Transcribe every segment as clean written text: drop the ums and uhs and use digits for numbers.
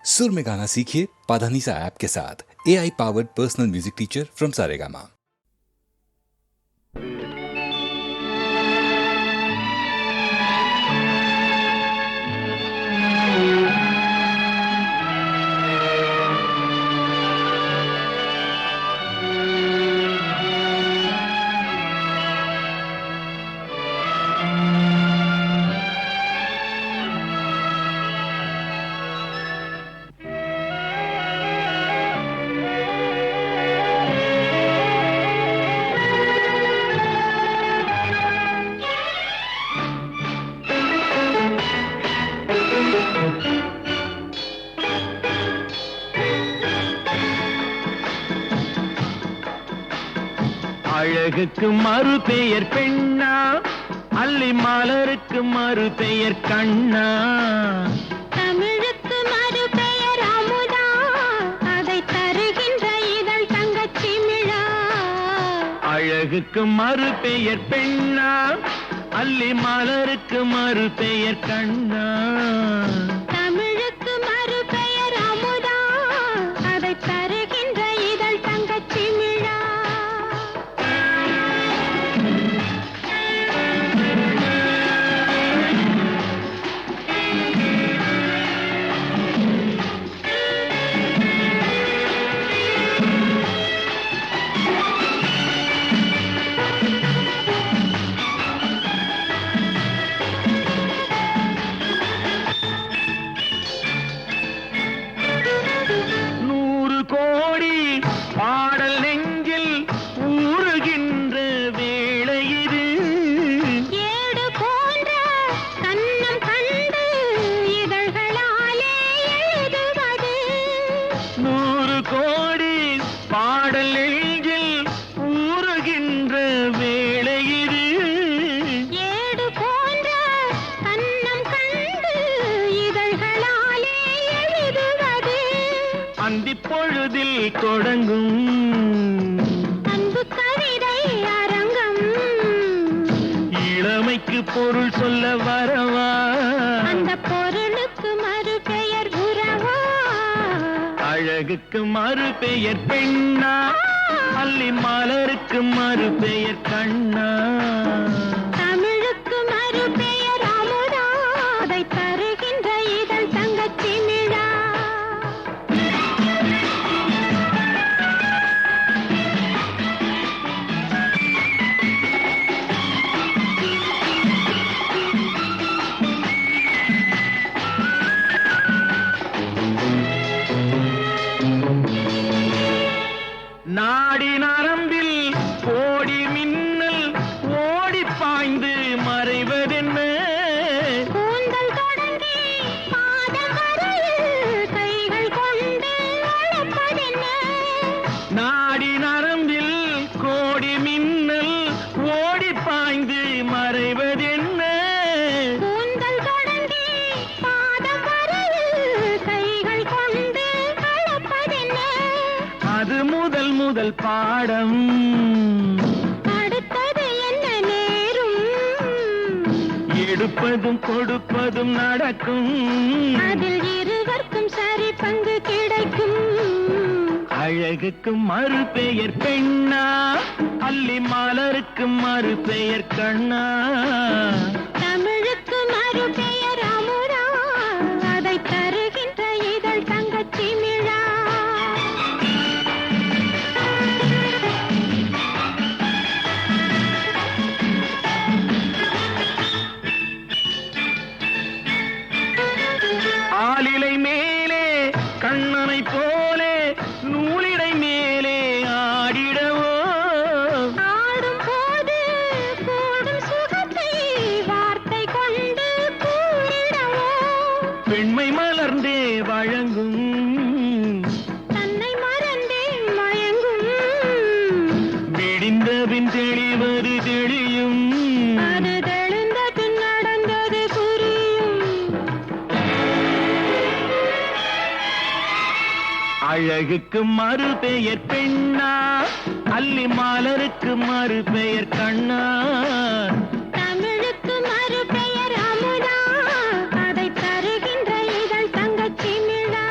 सुर में गाना सीखिए पाधानीसा ऐप के साथ। AI powered personal music teacher from Saregama. அழகுக்கு மறு பெயர் பெண்ணா, அல்லி மலருக்கு மறு பெயர் கண்ணா. தமிழுக்கு மறு பெயர் அமுதா, அதை தருகின்ற இதழ் தங்கச்சிமிழா. அழகுக்கு மறு பெயர் பெண்ணா, அல்லி மலருக்கு மறு பெயர் கண்ணா. தமிழுக்கு மறு பெயர் அமுதா, அதை தருகின்ற இதழ் தங்கச்சிமிழா. பாடல் நெஞ்சில் ஊறுகின்ற வேளை இது. ஏடு போன்ற கண்ணம் கண்டு இதழ்களாலே எழுதுவது. 100 கோடி பாடல் நெஞ்சில் ஊறுகின்ற வேளை இது. ஏடு போன்ற கண்ணம் கண்டு இதழ்களாலே எழுதுவது. அந்திப் பொழுதில் தொடங்கும் அன்பு கவிதை அரங்கம். இளமைக்கு பொருள் சொல்ல வரவா, அந்த பொருளுக்கு மறு பெயர் உறவா. அழகுக்கு மறு பெயர் பெண்ணா, அல்லி மலருக்கு மறு பெயர் கண்ணா. தமிழுக்கு மறு பெயர் அமுதா, அதை தருகின்ற இதழ் தங்கச்சிமிழா. நாடி நரம்பில் கோடி மின்னல் ஓடி பாய்ந்து மறைவதென்ன. கூந்தல் தொடங்கி பாதம் வரையில் கைகள் கொண்டு அழைப்பதென்ன. நாடி நரம்பில் கோடி மின்னல் ஓடி பாய்ந்து மறைவதென்ன. கூந்தல் தொடங்கி பாதம் வரையில் கைகள் கொண்டு அழைப்பதென்ன. அது முதல் முதல் பாடம், அடுத்தது என்ன நேரும். எடுப்பதும் கொடுப்பதும் நடக்கும். அதில் இருவர்க்கும் சரி பங்கு கிடைக்கும். அழகுக்கு மறு பெயர் பெண்ணா, அல்லி மலருக்கு மறு பெயர் கண்ணா. தமிழுக்கு மறு பெயர் அமுதா, அதை தருகின்ற இதழ் தங்கச்சிமிழா. ஆலிலை மேலே கண்ணனை போலே நூலிடை மேலே ஆடிடவோ. ஆடும் போது கூடும் சுகத்தை வார்த்தை கொண்டு கூறிடவோ. பெண்மை மலர்ந்தே வழங்கும், தன்னை மறந்தே மயங்கும். விடிந்தபின் தெளிவது தெளியும். அது தெளிந்த பின் நடந்தது புரியும். அழகுக்கு மறு பெயர் பெண்ணா, அல்லி மலருக்கு மறு பெயர் கண்ணா. தமிழுக்கு மறு பெயர் அமுதா, அதை தருகின்ற இதழ் தங்கச்சிமிழா.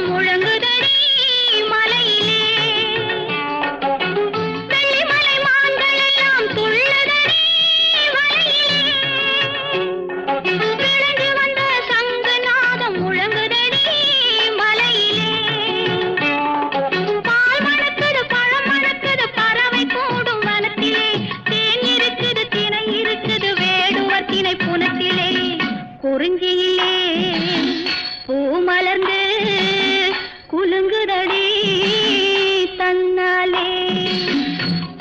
நாதம் முழங்குதடி மலையிலே வெள்ளிமலை மான்கள் எல்லாம் துள்ளுதடி வலையிலே விளைஞ்சு வந்த சங்கு நாதம் முழங்குதடி மலையிலே பால் மணக்குது பழம் மணக்குது பறவை கூடும் வனத்திலே தேன் இருக்குது திணை இருக்குது வேடுவர் திணை புனத்திலே குறிஞ்சியிலே பூ மலர்ந்து குலுங்குதடி தன்னாலே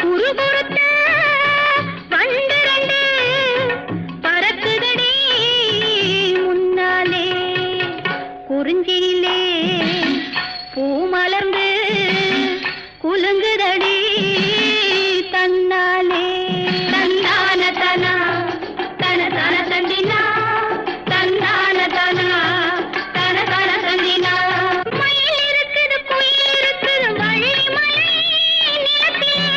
குறுகுறுத்த வண்டு ரெண்டு பறக்குதடி முன்னாலே குறிஞ்சியிலே பூ மலர்ந்து குலுங்குதடி தன்னாலே தந்தான தனா தன தன தந்தினா தந்தான தனா தன தன தந்தினா மயில் இருக்குது குயில் இருக்குது வள்ளி மலை நிலத்திலே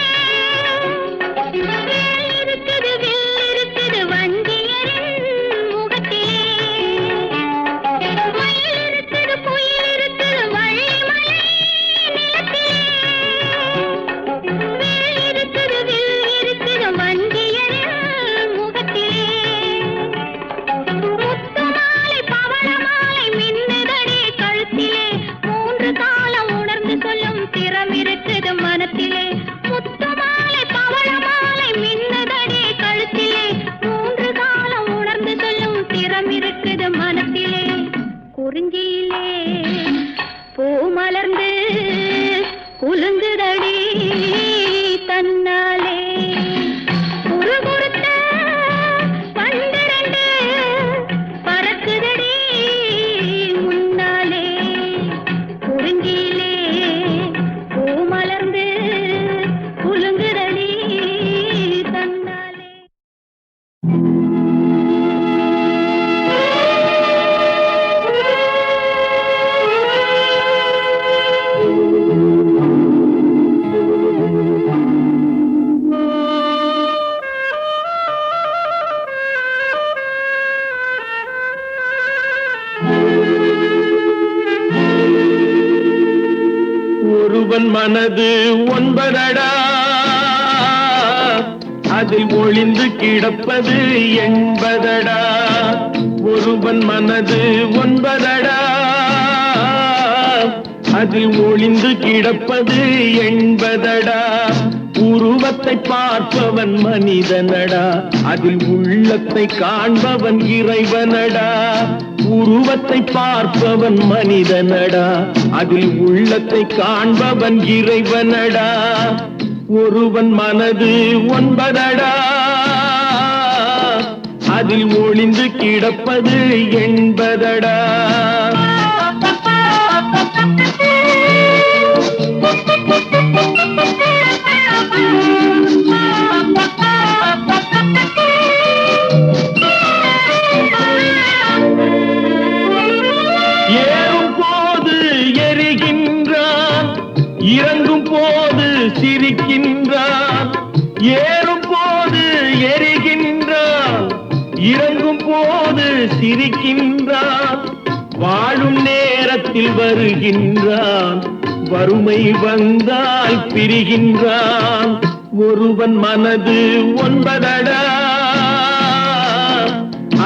வேல் இருக்குது வில் இருக்குது வண்டியரின் முகத்திலே மயில் இருக்குது குயில் இருக்குது வள்ளி மலை நிலத்திலே வேல் இருக்குது வில் இருக்குது வண்டியரின் முகத்திலே முத்து மாலை பவள மாலை மின்னுதடி கழுத்திலே மூன்று காலம் உணர்ந்து சொல்லும் திறம் இருக்குது மனத்திலே முத்து மாலை பவள மாலை மின்னுதடி கழுத்திலே மூன்று காலம் உணர்ந்து சொல்லும் திறம் இருக்குது மனத்திலே குறிஞ்சியிலே பூ மலர்ந்து குலுங்குதடி தன்னாலே குறுகுறுத்த வண்டு ரெண்டு பறக்குதடி முன்னாலே குறிஞ்சியிலே பூ மலர்ந்து குலுங்குதடி தன்னாலே ஒருவன் மனது ஒன்பதடா அதில் ஒளிந்து கிடப்பது என்பதடா ஒருவன் மனது ஒன்பதடா அதில் ஒளிந்து கிடப்பது என்பதடா உருவத்தை பார்ப்பவன் மனிதனடா அதில் உள்ளத்தை காண்பவன் இறைவனடா உருவத்தை பார்ப்பவன் மனிதனடா அதில் உள்ளத்தை காண்பவன் இறைவனடா ஒருவன் மனது ஒன்பதடா அதில் ஒளிந்து கிடப்பது என்பதடா ஏறும் போது எரிகின்றான் இறங்கும் போது சிரிக்கின்றான் ஏறும் போது எரிகின்றான் இறங்கும் போது சிரிக்கின்றான் வாழும் நேரத்தில் வருகின்றான் வறுமை வந்தால் பிரிகின்றான் ஒருவன் மனது ஒன்பதடா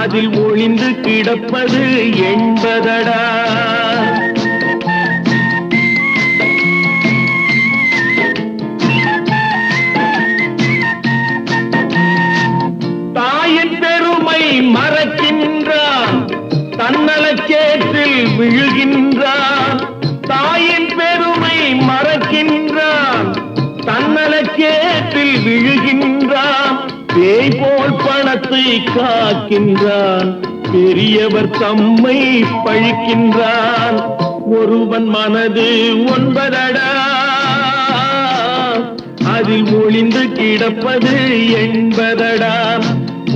அதில் ஒளிந்து கிடப்பது என்பதடா தாயின் பெருமை மறக்கின்றான் தன்னலச்சேற்றில் விழுகின்றான் தாயின் பெருமை மறக்கின்றான் தன்னலச்சேற்றில் விழுகின்றான் பேய் போல் பணத்தை காக்கின்றான் பெரியவர் தம்மை பழிக்கின்றான் ஒருவன் மனது ஒன்பதடா அதில் ஒளிந்து கிடப்பது என்பதடா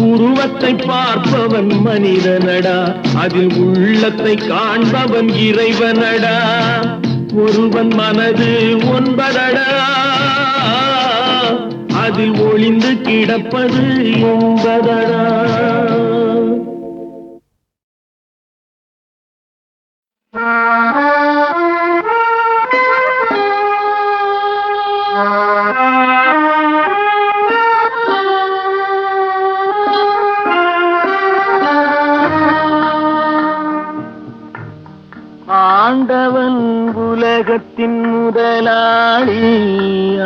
உருவத்தை பார்ப்பவன் மனிதனடா அதில் உள்ளத்தை காண்பவன் இறைவனடா ஒருவன் மனது ஒன்பதடா அதில் ஒளிந்து கிடப்பது என்பதடா ஆ உலகத்தின் முதலாளி,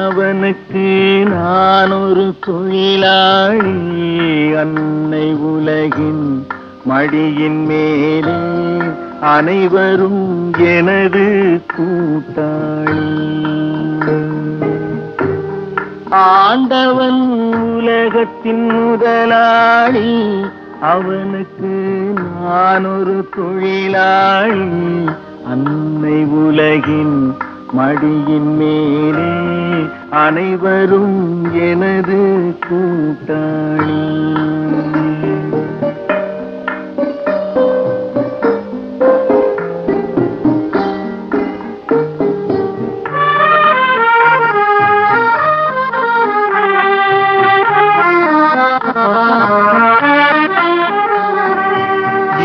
அவனுக்கு நான் ஒரு தொழிலாளி. அன்னை உலகின் மடியின் மேலே அனைவரும் எனது கூட்டாளி. ஆண்டவன் உலகத்தின் முதலாளி, அவனுக்கு நான் ஒரு தொழிலாளி. அன்னை உலகின் மடியின் மேலே அனைவரும் எனது கூட்டாளி.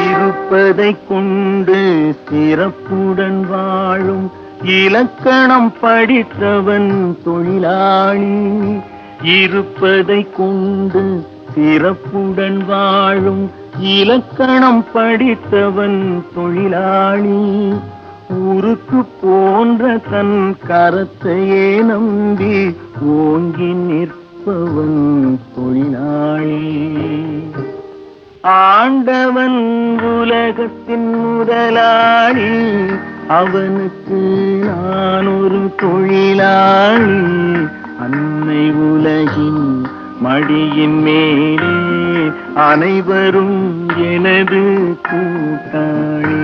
இருப்பதை கொண்டு சிறப்புடன் வாழும் இலக்கணம் படித்தவன் தொழிலாளி. இருப்பதை கொண்டு சிறப்புடன் வாழும் இலக்கணம் படித்தவன் தொழிலாளி. ஊருக்கு போன்ற தன் கரத்தையே நம்பி ஓங்கி நிற்பவன் தொழிலாளி. ஆண்டவன் உலகத்தின் முதலாளி, அவனுக்கு நான் ஒரு தொழிலாளி. அன்னை உலகின் மடியின் மேலே அனைவரும் எனது கூட்டாளி.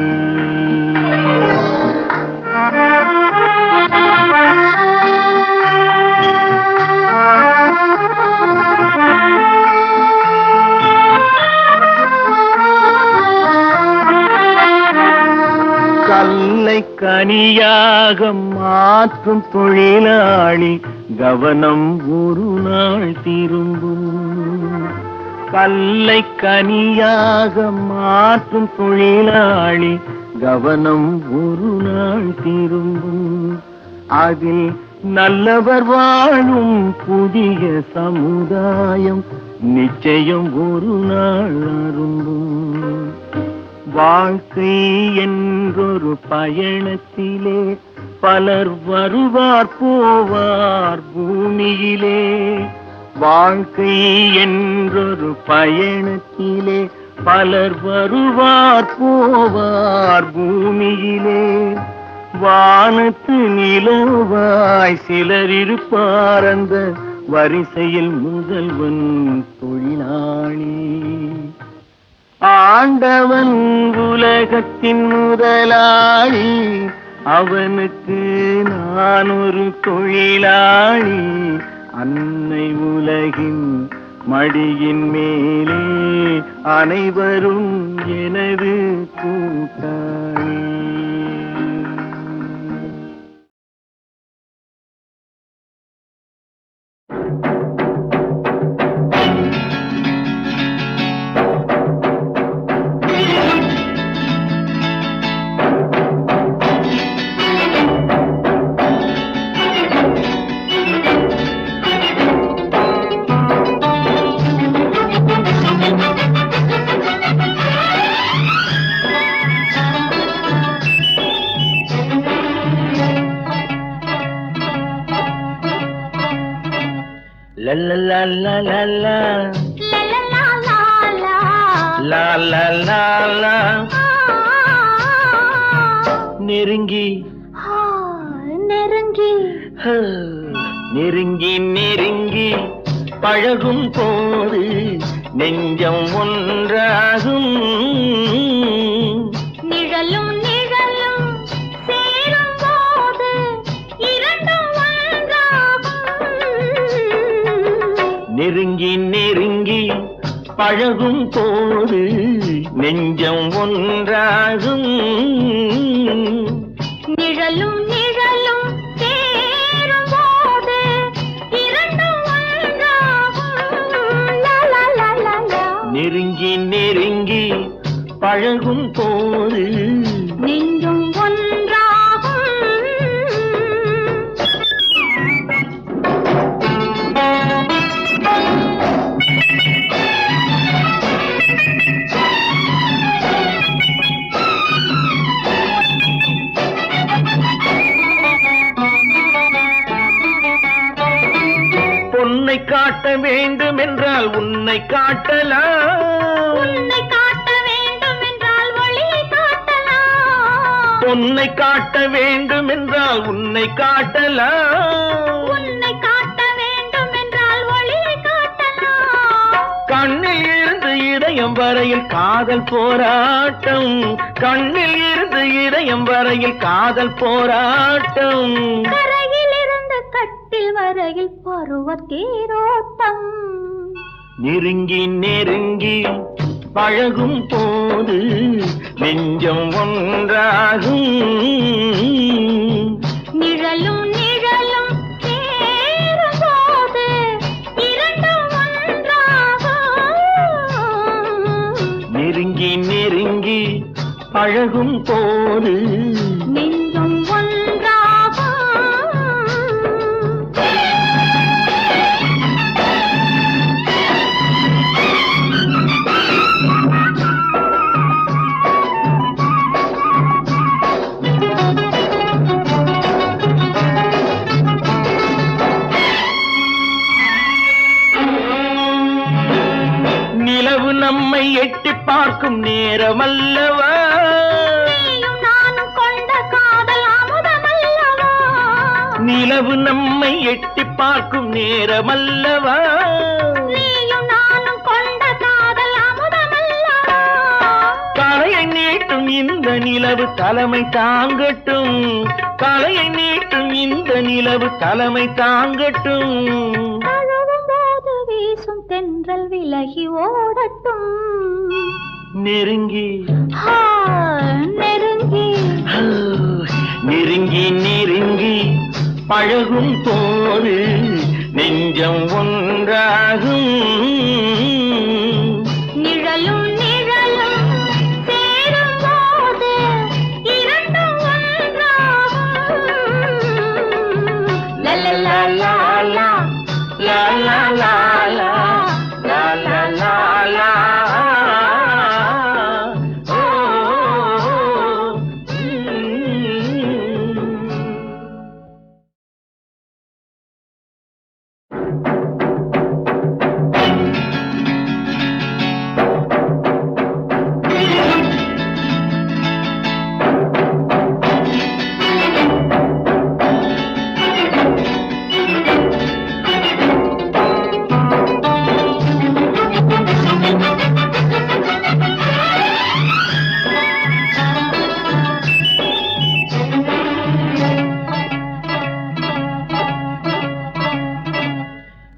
கல்லை கனியாக மாற்றும் தொழிலாளி, கவனம் ஒரு நாள் திரும்பும். கல்லை கனியாக மாற்றும் தொழிலாளி, கவனம் ஒரு நாள் திரும்பும். அதில் நல்லவர் வாழும் புதிய சமுதாயம் நிச்சயம் ஒரு நாள் அரும்பும். வாழ்க்கை என்றொரு பயணத்திலே பலர் வருவார் போவார் பூமியிலே. வாழ்க்கை என்றொரு பயணத்திலே பலர் வருவார் போவார் பூமியிலே. வானத்து நிலவாய் சிலர் இருப்பார் அந்த வரிசையில் முதல்வன் தொழிலாளி. ஆண்டவன் உலகத்தின் முதலாளி, அவனுக்கு நான் ஒரு தொழிலாளி. அன்னை உலகின் மடியின் மேலே அனைவரும் எனது கூட்டாளி. La la la la la la La la la la la. la la la la. நெருங்கி நெருங்கி நெருங்கி நெருங்கி பழகும் போது நெஞ்சம் ஒன்றாகும். நிழலும் நிழலும் சேரும் போது இரண்டும் ஒன்றாகும். நெருங்கி நெருங்கி பழகும் போது நெஞ்சம் ஒன்றாகும். நிழலும் நிழலும் சேரும் போது இரண்டும் ஒன்றாகும். லா லா லா லா லா. நெருங்கி நெருங்கி பழகும் போது நெஞ்சும் ஒன்றாகும். காட்ட வேண்டும் என்றால் உன்னை காட்டலாம், உன்னை காட்ட வேண்டும் என்றால் ஒளியை காட்டலாம், பொன்னை காட்ட வேண்டும் என்றால் உன்னை காட்டலாம், உன்னை காட்ட வேண்டும் என்றால் ஒளியை காட்டலாம். கண்ணில் இருந்து இதயம் வரையில் காதல் போராட்டம், கண்ணில் இருந்து இதயம் வரையில் காதல் போராட்டம், கரையில் இருந்து கட்டில் வரையில் பருவ தேரோட்டம். நெருங்கி நெருங்கி பழகும் போது நெஞ்சம் ஒன்றாகும், நிழலும் நிழலும் சேரும் போது இரண்டும் ஒன்றாகும். நெருங்கி நெருங்கி பழகும் போது நெஞ்சும் ஒன்றாகும். நிலவு நம்மை எட்டி பார்க்கும் நேரமல்லவா, நீயும் நானும் கொண்ட காதல் அமுதமல்லவா, நிலவு நம்மை எட்டி பார்க்கும் நேரமல்லவா, நீயும் நானும் கொண்ட காதல் அமுதமல்லவா. தலையை நீட்டும் இந்த நிலவு தலைமை தாங்கட்டும், தலையை நீட்டும் இந்த நிலவு தலைமை தாங்கட்டும், தழுவும் போது வீசும் தென்றல் விலகி ஓடட்டும். நெருங்கி ஆ, நெருங்கி நெருங்கி நெருங்கி பழகும் போது நெஞ்சம் ஒன்றாகும், நிழலும் நிழலும் சேரும் போது இரண்டும் ஒன்றாகும். லலலா லா லா லா லா லா லா லா லா லா லா. ஓ,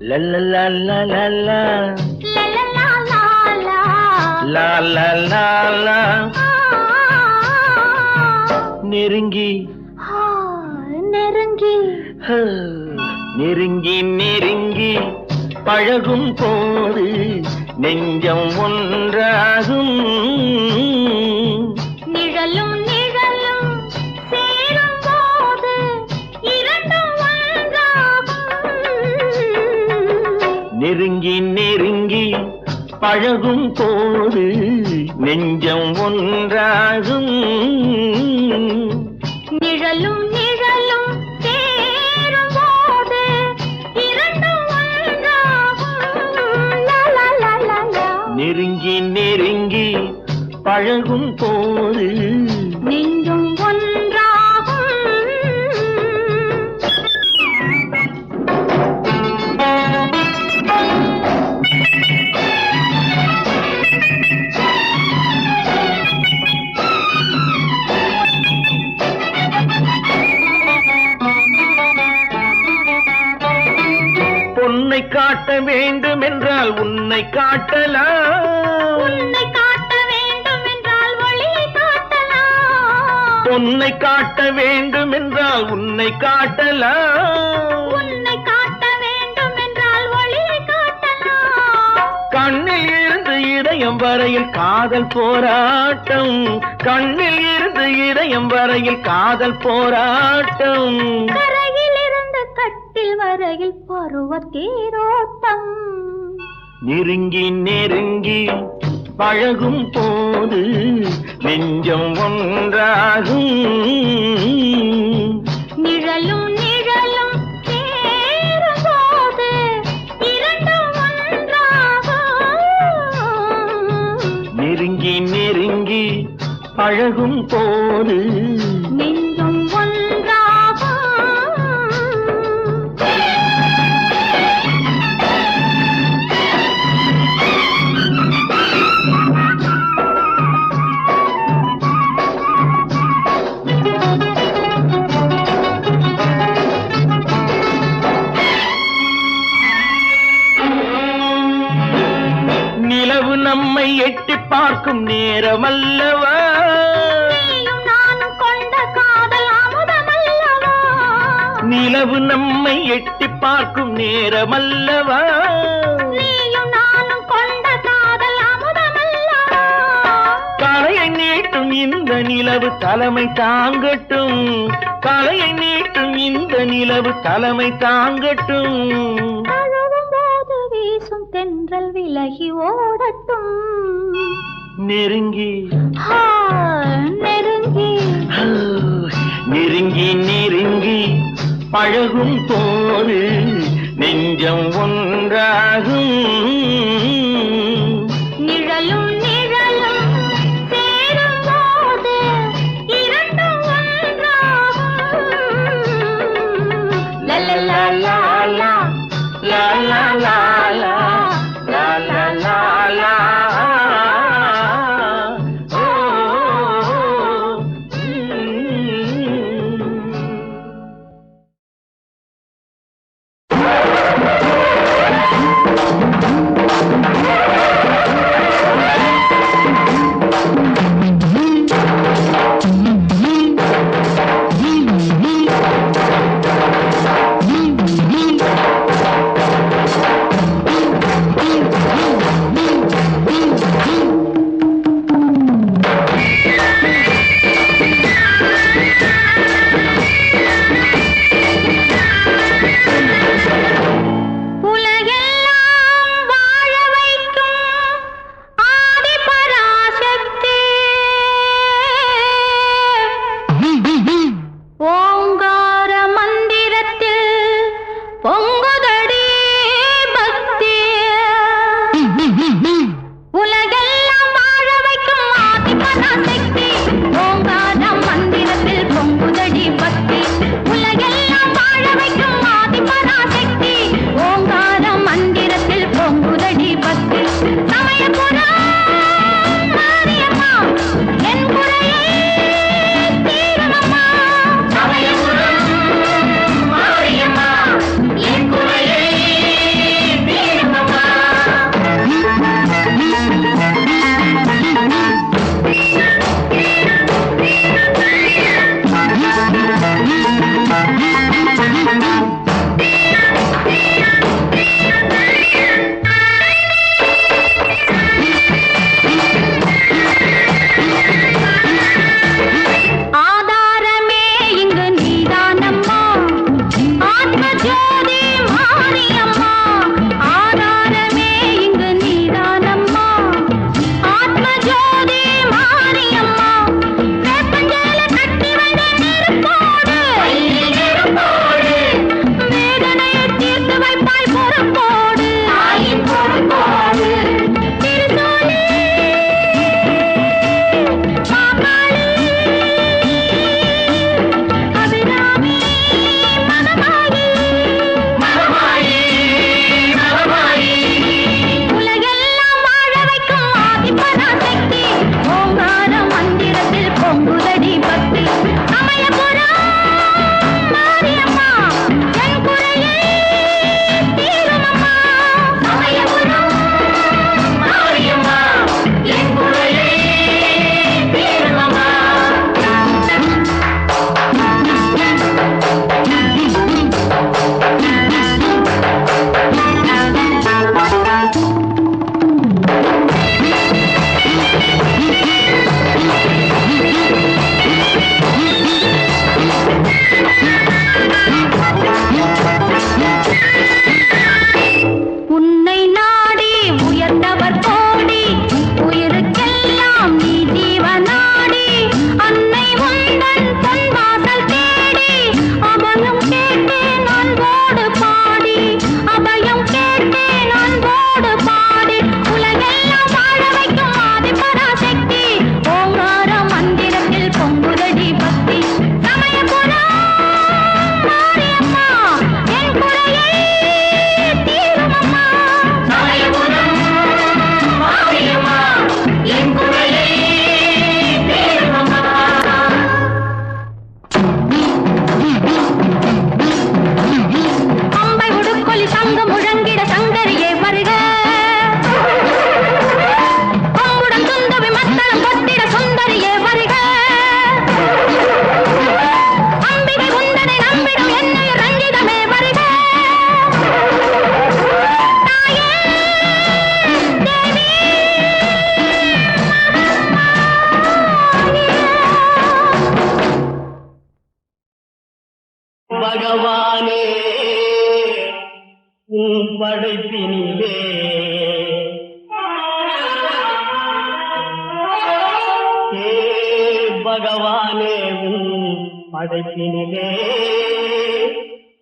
la la la la la la லலலா லா லா. la la la la. ஆ, நெருங்கி ஆ, நெருங்கி ஹ, நெருங்கி நெருங்கி பழகும் போது நெஞ்சம் ஒன்றாகும், நிழலும் நிழலும் சேரும் போது இரண்டும் ஒன்றாகும். நெருங்கி நெருங்கி பழகும் போது நெஞ்சம் ஒன்றாகும், நிழலும் நிழலும் சேரும் போது இரண்டும் ஒன்றாகும். லா லா லா லா லா. நெருங்கி நெருங்கி பழகும் போது நெஞ்சும் ஒன்றாகும். பொன்னை காட்ட வேண்டும் என்றால் உன்னை காட்டலாம், உன்னை காட்ட வேண்டும் என்றால் ஒளியை காட்டலாம், பொன்னை காட்ட வேண்டும் என்றால் உன்னை காட்டலாம், உன்னை காட்ட வேண்டும் என்றால் ஒளியை காட்டலாம். கண்ணில் இருந்து இதயம் வரையில் காதல் போராட்டம், கண்ணில் இருந்து இதயம் வரையில் காதல் போராட்டம், கரையில் இருந்து கட்டில் வரையில் பருவ தேரோட்டம். நெருங்கி நெருங்கி பழகும் போது நெஞ்சம் ஒன்றாகும், நிழலும் நிழலும் சேரும் போது இரண்டும் பழகும் போது நெஞ்சும் ஒன்றாகும். நிலவு நம்மை எட்டி பார்க்கும் நேரமல்லவா, நீயும் நானும் கொண்ட காதல் அமுதமல்லவா, நிலவு நம்மை எட்டி பார்க்கும் நேரமல்லவா, நீயும் நானும் கொண்ட காதல் அமுதமல்லவா. தலையை நீட்டும் இந்த நிலவு தலைமை தாங்கட்டும், தலையை நீட்டும் இந்த நிலவு தலைமை தாங்கட்டும். தழுவும் போது வீசும் தென்றல் விலகி ஓடட்டும். நெருங்கி ஆ, நெருங்கி நெருங்கி நெருங்கி பழகும் போது நெஞ்சம் ஒன்றாகும். நிழலும் நிழலும் சேரும் போது இரண்டும் ஒன்றாகும். லலலா லாலா, லா லா லா லா, லா லா லா லா. ஓ, ம். பகவானே உன் படைப்பினிலே ஏ பகவானே உன் படைப்பினிலே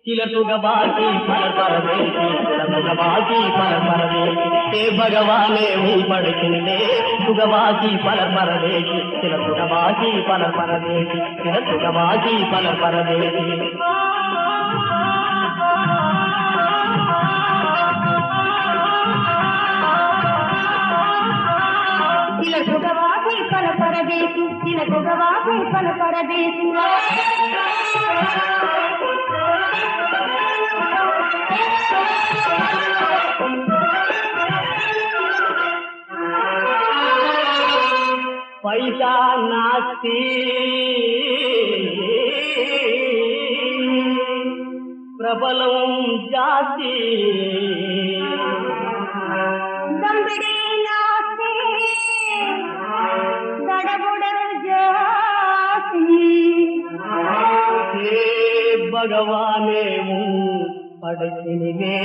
சில சுகபாகி பல பரவேசி சில சுகபாகி பல பரவேசி ஏ பகவானே உன் படைப்பினிலே சுகபாகி பல பரவேசி சில சுகபாகி பல பரவேசி சில சுகபாகி பல பரவேசி சில சுகவாசி பல பரதேசி சில சுகவாசி பல பரதேசி पैसा नास्ती प्रबलम जाती दंबिड़ी नास्ती दड़बुड़र जाती हे भगवाने படைப்பினிலே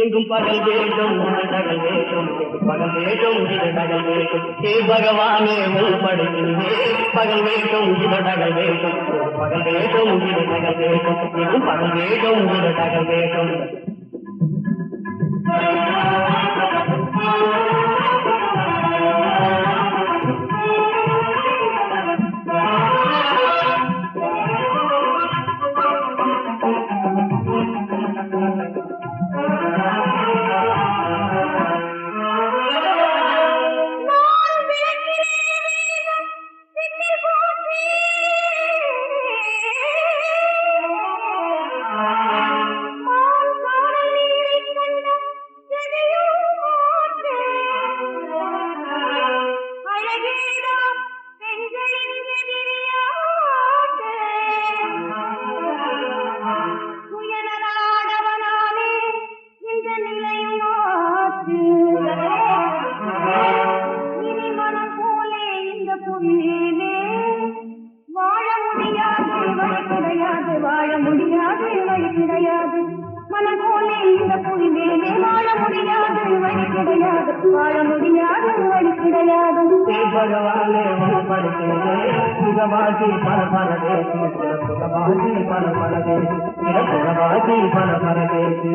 எங்கும் பகல் வேண்டும் இடடகல் வேண்டும் பகல் வேண்டும் இடடகல் வேண்டும் ஹே பகவானே உன் படைப்பினிலே பகல் வேண்டும் இடடகல் வேண்டும் பகல் வேண்டும் இடடகல் வேண்டும் எங்கும் பகல் வேண்டும் இடடகல் வேண்டும் भगवाने सुगवासी फल फल देसी सुगवासी फल फल देसी सुगवासी फल फल देसी